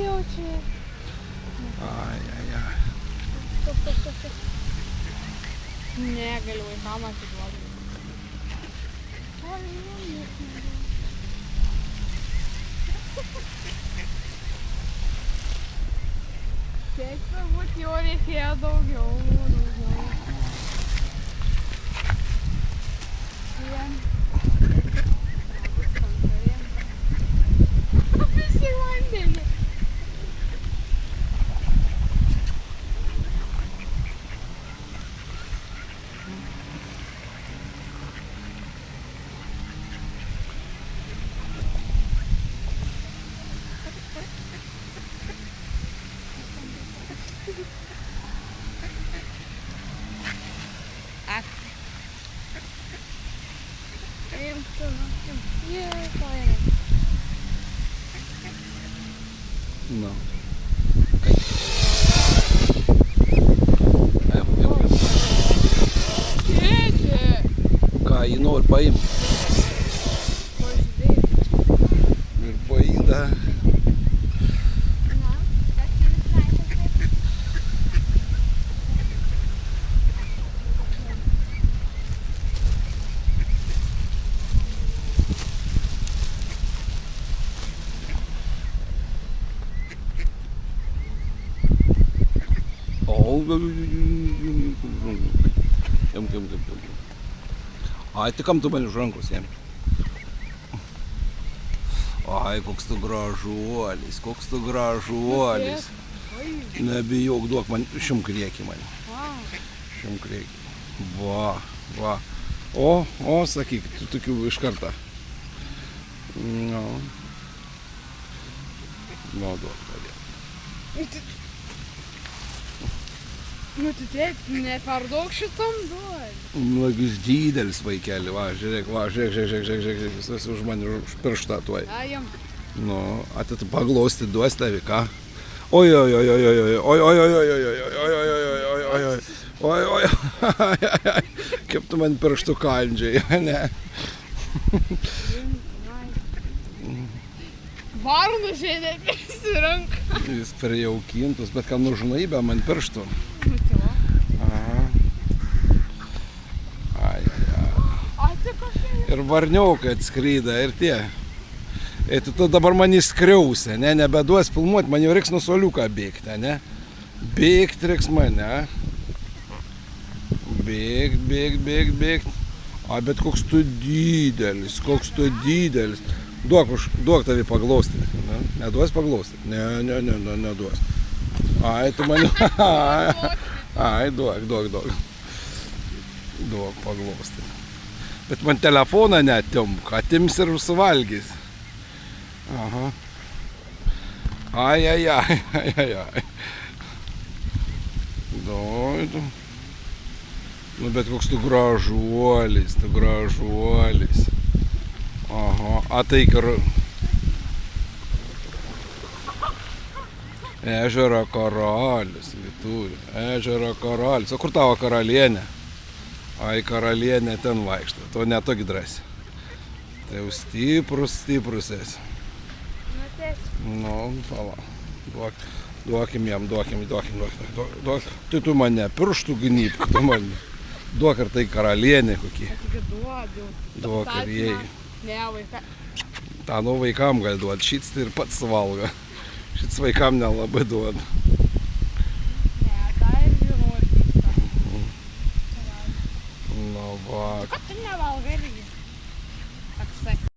jau čia. Ai. Top. Ne, galiu vaikam atiduoti. Kiek turbūt jo reikėjo daugiau. Visi vandenį. Nu. Ką jį nori paimti? Ir paėda. Ai, tai kam tu man iš rankos jam? Ai, koks tu gražuolis, gražuolis. Nebijok, duok man šimkriekį man. Šimkriekį. Va. O, sakyk, tu tokių iš karto. No, duok padėk. Nu, tu taip, ne per daug šitam duodi. Nu, jis didelis vaikeli, žiūrėk, jis už mane už pirštą tuoj. Jam. Nu, tu paglosti duos tavi, ką? Oi, kaip tu man pirštų kandžiai, ne? Varnas šiandien įsiranka. Jis prijaukintus, bet ką nužnaibė man pirštų. Ir varniokai atskryda, ir tie. Ir tu dabar man įskriausi, ne, nebeduos filmuoti, man jau reiks nuo suoliuką bėgti, ne? Bėgti reiks mane. Bėgt. A, bet koks tu didelis. Duok tavi paglostyti. Neduos paglostyti? Ne, neduos. Ai, tu mane... Ai, duok. Duok paglostyti. Bet man telefoną neatimk, atims ir suvalgys. Aha. Ai. Nu, bet koks tu gražuolis. Aha, ateik ir... Ežero karalis, Lietuvė. Ežero karalis. O kur tavo karalienė? Ai, karalienė ten vaikšto. To netokį drąsiai. Tai jau stiprus esi. Nu, pala. Duokim jam. Tai tu mane pirštų gnyb, tu mane. Duok ir tai karalienė kokį. Duok ir jai. Ne, vaikai. Ta, nu vaikam gali duoti. Šits tai ir pats suvalga. Šits vaikam nelabai duoda. Ko tu nevalgai irgi?